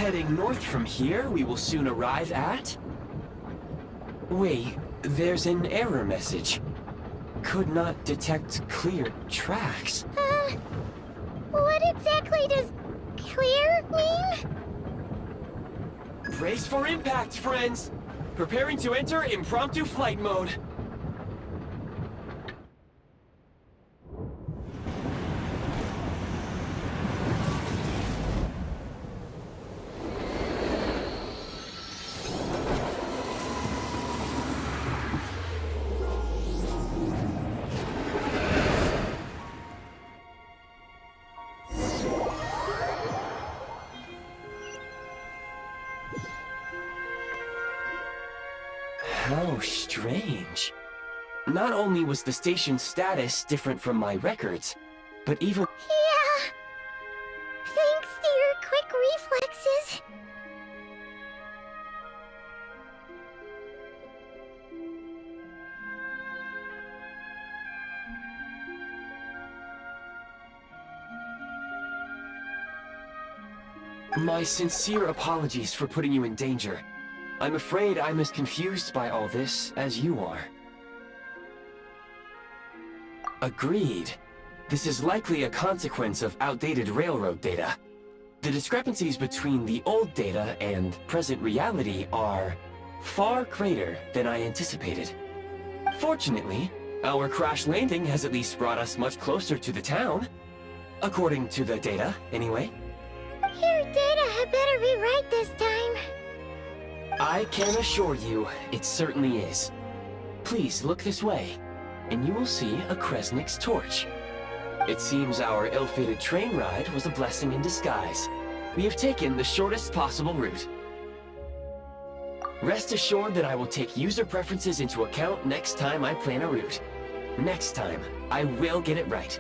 heading north from here, we will soon arrive at... Wait, there's an error message. Could not detect clear tracks. What exactly does clear mean? Brace for impact, friends! Preparing to enter impromptu flight mode. How strange. Not only was the station's status different from my records, but even... Yeah. Thanks to your quick reflexes. My sincere apologies for putting you in danger. I'm afraid I'm as confused by all this as you are. Agreed. This is likely a consequence of outdated railroad data. The discrepancies between the old data and present reality are far greater than I anticipated. Fortunately, our crash landing has at least brought us much closer to the town. According to the data, anyway. Your data had better be right this time. I can assure you, it certainly is. Please look this way, and you will see a Kresnik's torch. It seems our ill-fated train ride was a blessing in disguise. We have taken the shortest possible route. Rest assured that I will take user preferences into account next time I plan a route. Next time, I will get it right.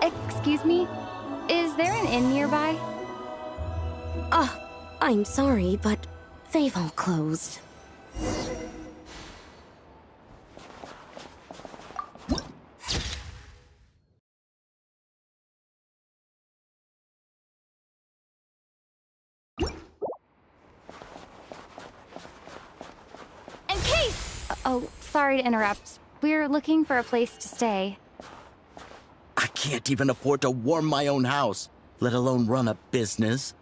Excuse me? Is there an inn nearby? I'm sorry, but they've all closed. And Kate! Oh, sorry to interrupt. We're looking for a place to stay. I can't even afford to warm my own house, let alone run a business.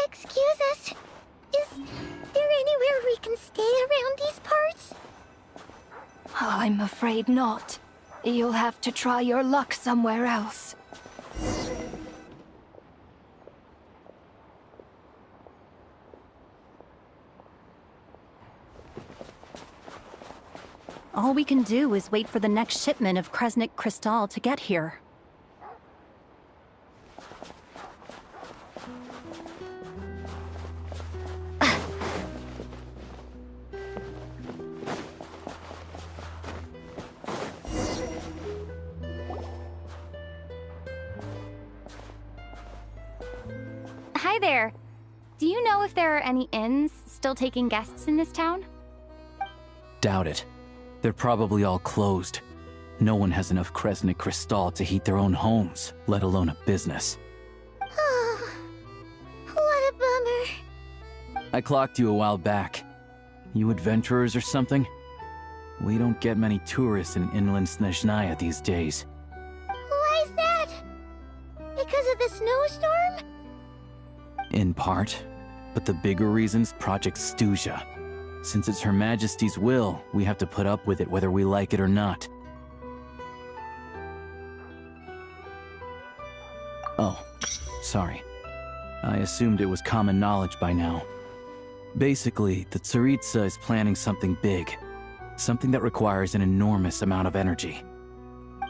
Excuse us. Is there anywhere we can stay around these parts? I'm afraid not. You'll have to try your luck somewhere else. All we can do is wait for the next shipment of Kresnik Crystal to get here. Hi there. Do you know if there are any inns still taking guests in this town? Doubt it. They're probably all closed. No one has enough Kresnik Crystal to heat their own homes, let alone a business. Oh, what a bummer. I clocked you a while back. You adventurers or something? We don't get many tourists in inland Snezhnaya these days. Why's that? Because of the snowstorm? In part. But the bigger reason's Project Snezhnaya. Since it's Her Majesty's will, we have to put up with it whether we like it or not. Oh, sorry. I assumed it was common knowledge by now. Basically, the Tsaritsa is planning something big. Something that requires an enormous amount of energy.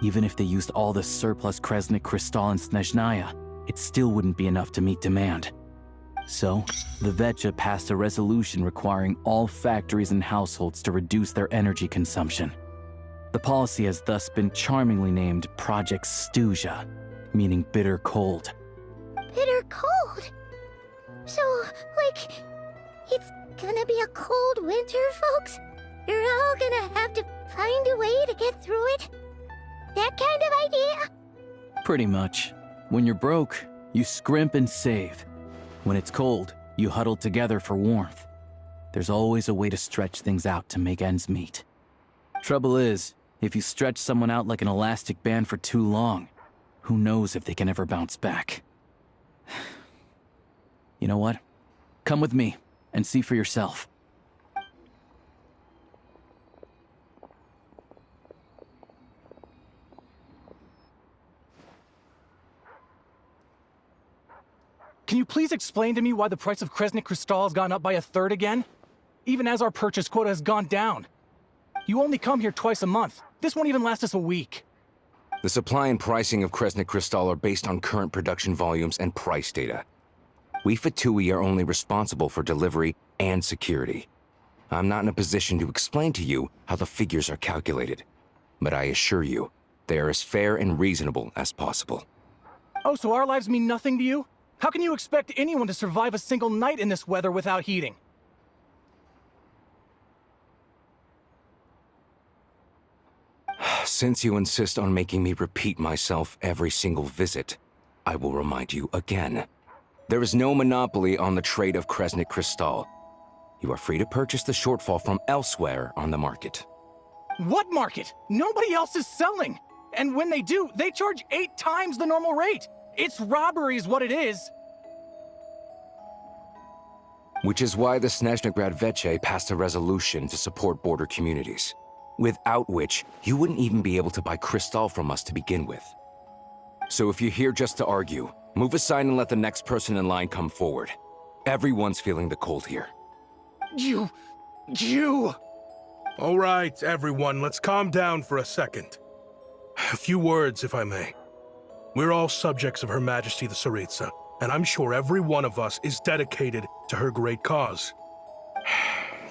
Even if they used all the surplus Kresnik Crystal in Snezhnaya, it still wouldn't be enough to meet demand. So, the Vecha passed a resolution requiring all factories and households to reduce their energy consumption. The policy has thus been charmingly named Project Snezhnaya, meaning bitter cold. Bitter cold? So, like, it's gonna be a cold winter, folks? You're all gonna have to find a way to get through it? That kind of idea? Pretty much. When you're broke, you scrimp and save. When it's cold, you huddle together for warmth. There's always a way to stretch things out to make ends meet. Trouble is, if you stretch someone out like an elastic band for too long, who knows if they can ever bounce back. You know what? Come with me and see for yourself. Can you please explain to me why the price of Kresnik Crystal has gone up by 1/3 again? Even as our purchase quota has gone down. You only come here twice a month. This won't even last us a week. The supply and pricing of Kresnik Crystal are based on current production volumes and price data. We Fatui are only responsible for delivery and security. I'm not in a position to explain to you how the figures are calculated, but I assure you, they are as fair and reasonable as possible. Oh, so our lives mean nothing to you? How can you expect anyone to survive a single night in this weather without heating? Since you insist on making me repeat myself every single visit, I will remind you again. There is no monopoly on the trade of Kresnik Crystal. You are free to purchase the shortfall from elsewhere on the market. What market? Nobody else is selling! And when they do, they charge 8 times the normal rate! It's robbery is what it is! Which is why the Snezhnagrad Veche passed a resolution to support border communities, without which you wouldn't even be able to buy crystal from us to begin with. So if you're here just to argue, move aside and let the next person in line come forward. Everyone's feeling the cold here. You... All right, everyone, let's calm down for a second. A few words, if I may. We're all subjects of Her Majesty the Tsaritsa, and I'm sure every one of us is dedicated to her great cause.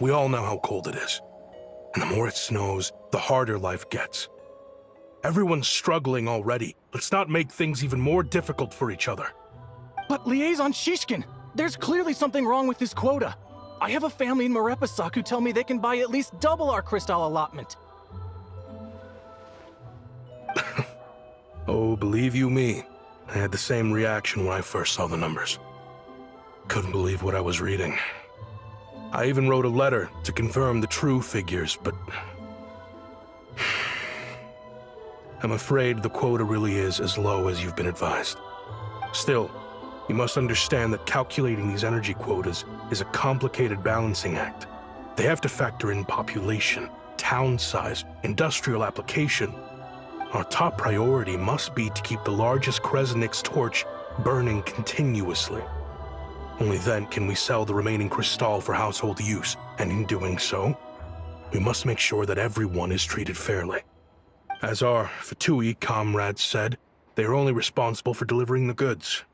We all know how cold it is, and the more it snows, the harder life gets. Everyone's struggling already. Let's not make things even more difficult for each other. But Liaison Shishkin, there's clearly something wrong with this quota. I have a family in Marepasak who tell me they can buy at least double our crystal allotment. Oh, believe you me, I had the same reaction when I first saw the numbers. Couldn't believe what I was reading. I even wrote a letter to confirm the true figures, but I'm afraid the quota really is as low as you've been advised. Still, you must understand that calculating these energy quotas is a complicated balancing act. They have to factor in population, town size, industrial application. Our top priority must be to keep the largest Kresnik's torch burning continuously. Only then can we sell the remaining crystal for household use, and in doing so, we must make sure that everyone is treated fairly. As our Fatui comrades said, they are only responsible for delivering the goods.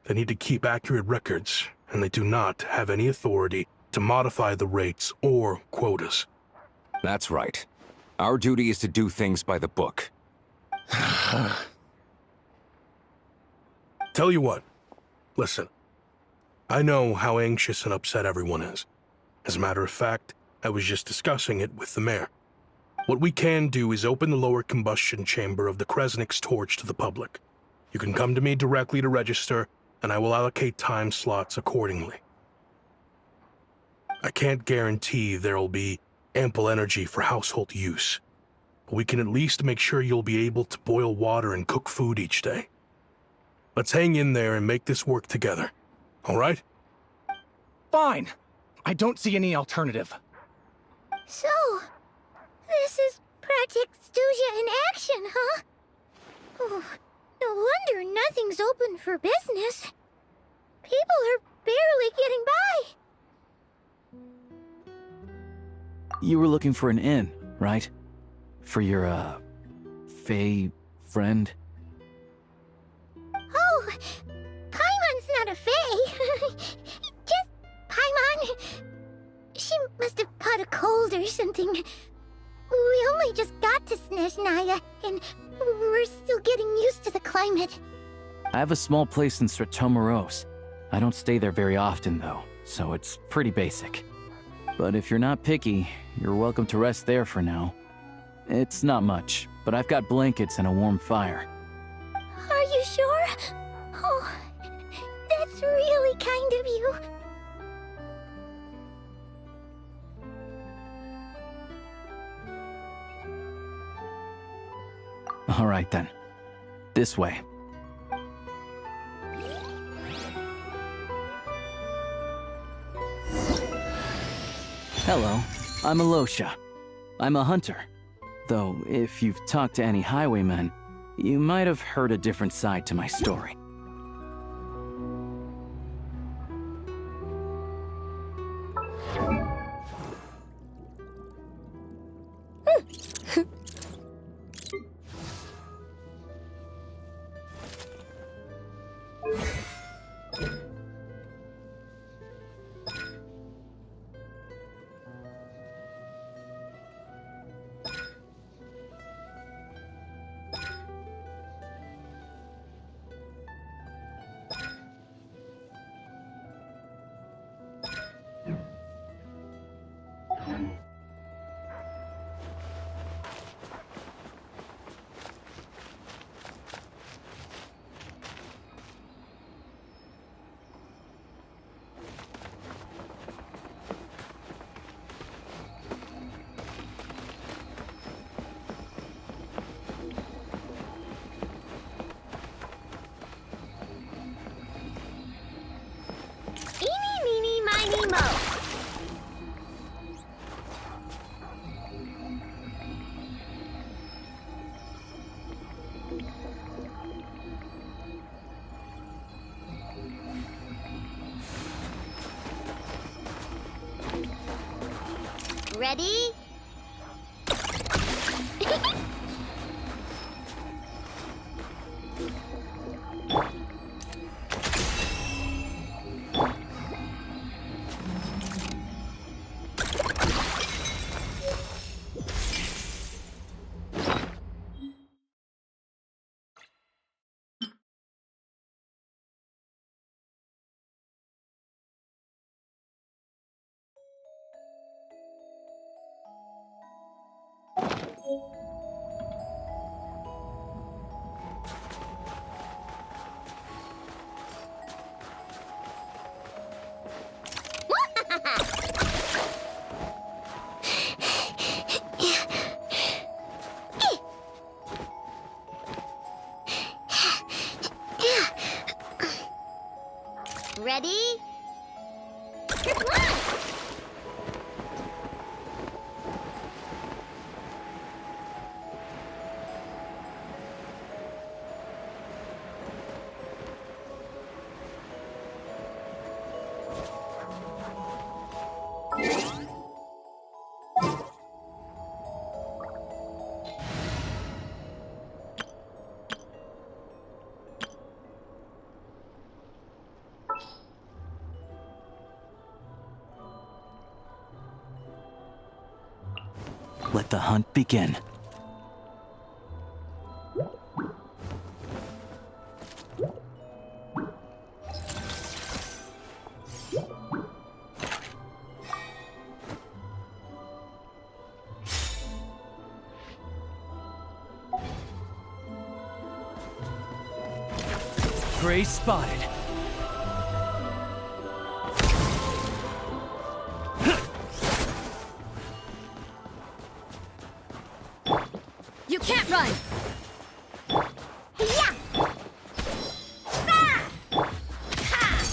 They need to keep accurate records, and they do not have any authority to modify the rates or quotas. That's right. Our duty is to do things by the book. Tell you what, listen. I know how anxious and upset everyone is. As a matter of fact, I was just discussing it with the mayor. What we can do is open the lower combustion chamber of the Kresnik's torch to the public. You can come to me directly to register, and I will allocate time slots accordingly. I can't guarantee there'll be ample energy for household use, but we can at least make sure you'll be able to boil water and cook food each day. Let's hang in there and make this work together, all right? Fine. I don't see any alternative. So, this is Project Stuja in action, huh? Oh, no wonder nothing's open for business. People are barely getting by. You were looking for an inn, right? For your, Fae friend? Oh, Paimon's not a fae. Just Paimon. She must have caught a cold or something. We only just got to Snezhnaya, and we're still getting used to the climate. I have a small place in Stratomaros. I don't stay there very often, though, so it's pretty basic. But if you're not picky, you're welcome to rest there for now. It's not much, but I've got blankets and a warm fire. Are you sure? Oh, that's really kind of you. All right, then. This way. Hello, I'm Alosha. I'm a hunter. Though, if you've talked to any highwaymen, you might have heard a different side to my story. Ready? Ready? Reply! Let the hunt begin. Prey spotted. You can't run! Yeah! Ah! Ha!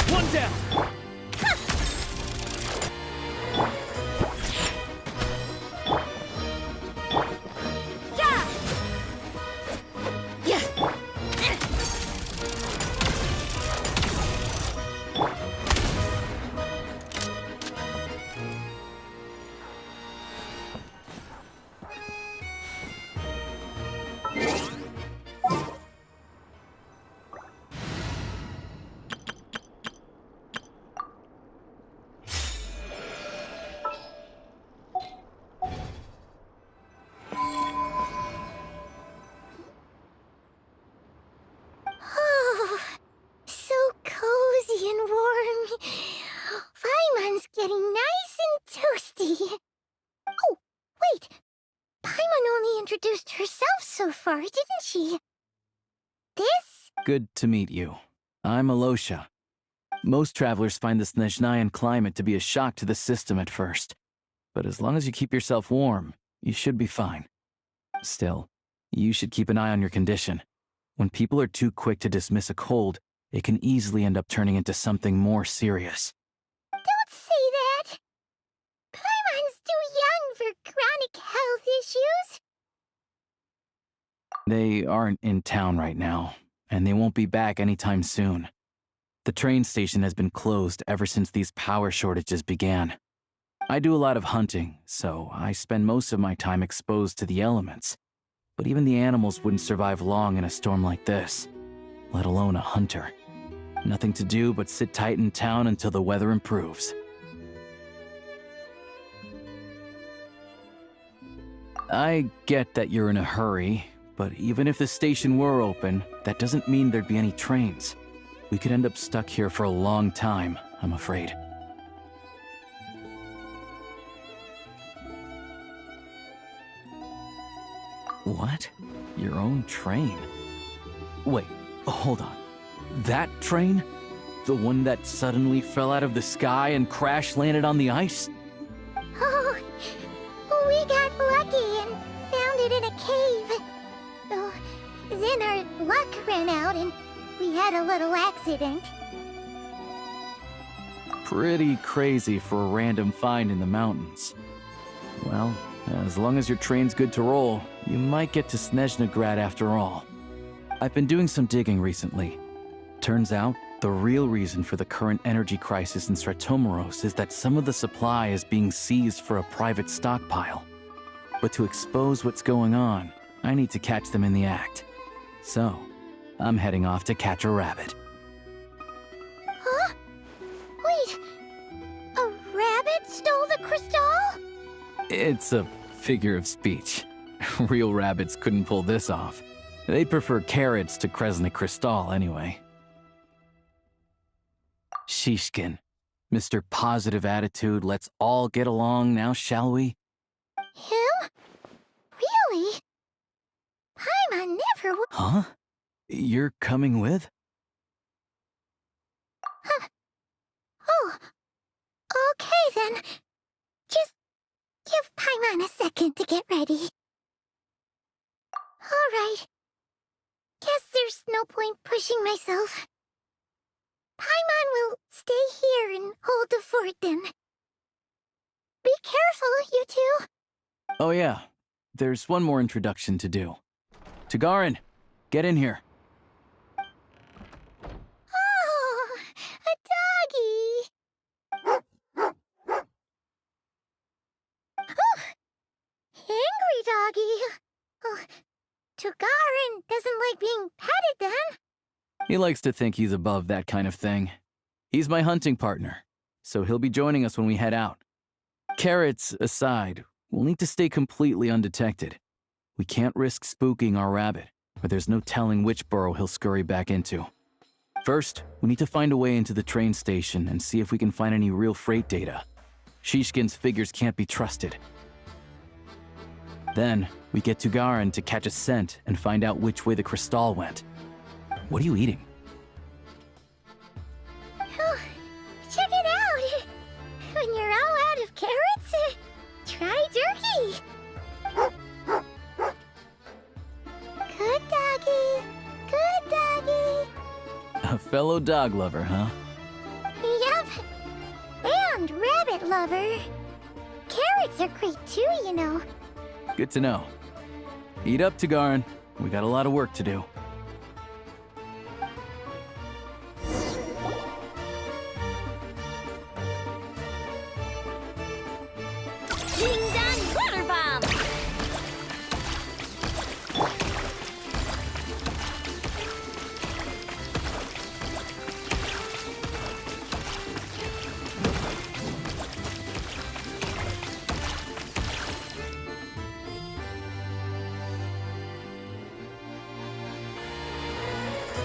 One down! Oh, so cozy and warm. Paimon's getting nice and toasty. Oh, wait. Paimon only introduced herself so far, didn't she? This? Good to meet you. I'm Alosha. Most travelers find the Snezhnayan climate to be a shock to the system at first. But as long as you keep yourself warm, you should be fine. Still, you should keep an eye on your condition. When people are too quick to dismiss a cold, it can easily end up turning into something more serious. Don't say that. Paimon's too young for chronic health issues. They aren't in town right now, and they won't be back anytime soon. The train station has been closed ever since these power shortages began. I do a lot of hunting, so I spend most of my time exposed to the elements. But even the animals wouldn't survive long in a storm like this, let alone a hunter. Nothing to do but sit tight in town until the weather improves. I get that you're in a hurry, but even if the station were open, that doesn't mean there'd be any trains. We could end up stuck here for a long time, I'm afraid. What? Your own train? Wait, hold on. That train? The one that suddenly fell out of the sky and crash-landed on the ice? Oh, we got lucky and found it in a cave. Oh, then our luck ran out and we had a little accident. Pretty crazy for a random find in the mountains. Well, as long as your train's good to roll, you might get to Snezhnaya after all. I've been doing some digging recently. Turns out, the real reason for the current energy crisis in Stratomaros is that some of the supply is being seized for a private stockpile. But to expose what's going on, I need to catch them in the act. So, I'm heading off to catch a rabbit. Huh? Wait, a rabbit stole the crystal? It's a figure of speech. Real rabbits couldn't pull this off. They'd prefer carrots to Kresnik Crystal anyway. Shishkin, Mr. Positive Attitude, let's all get along now, shall we? Him? Really? Paimon never would. Huh? You're coming with? Oh, okay then. Just give Paimon a second to get ready. Alright. Guess there's no point pushing myself. Paimon will stay here and hold the fort then. Be careful, you two. Oh yeah, there's one more introduction to do. Tagarin, get in here. Oh, a doggy. Oh, angry doggy. Oh, Tagarin doesn't like being petted then. He likes to think he's above that kind of thing. He's my hunting partner, so he'll be joining us when we head out. Carrots aside, we'll need to stay completely undetected. We can't risk spooking our rabbit, or there's no telling which burrow he'll scurry back into. First, we need to find a way into the train station and see if we can find any real freight data. Shishkin's figures can't be trusted. Then, we get Tagarin to catch a scent and find out which way the crystal went. What are you eating? Oh, check it out. When you're all out of carrots, try jerky. Good doggy. Good doggy. A fellow dog lover, huh? Yup. And rabbit lover. Carrots are great too, you know. Good to know. Eat up, Tagarin. We got a lot of work to do.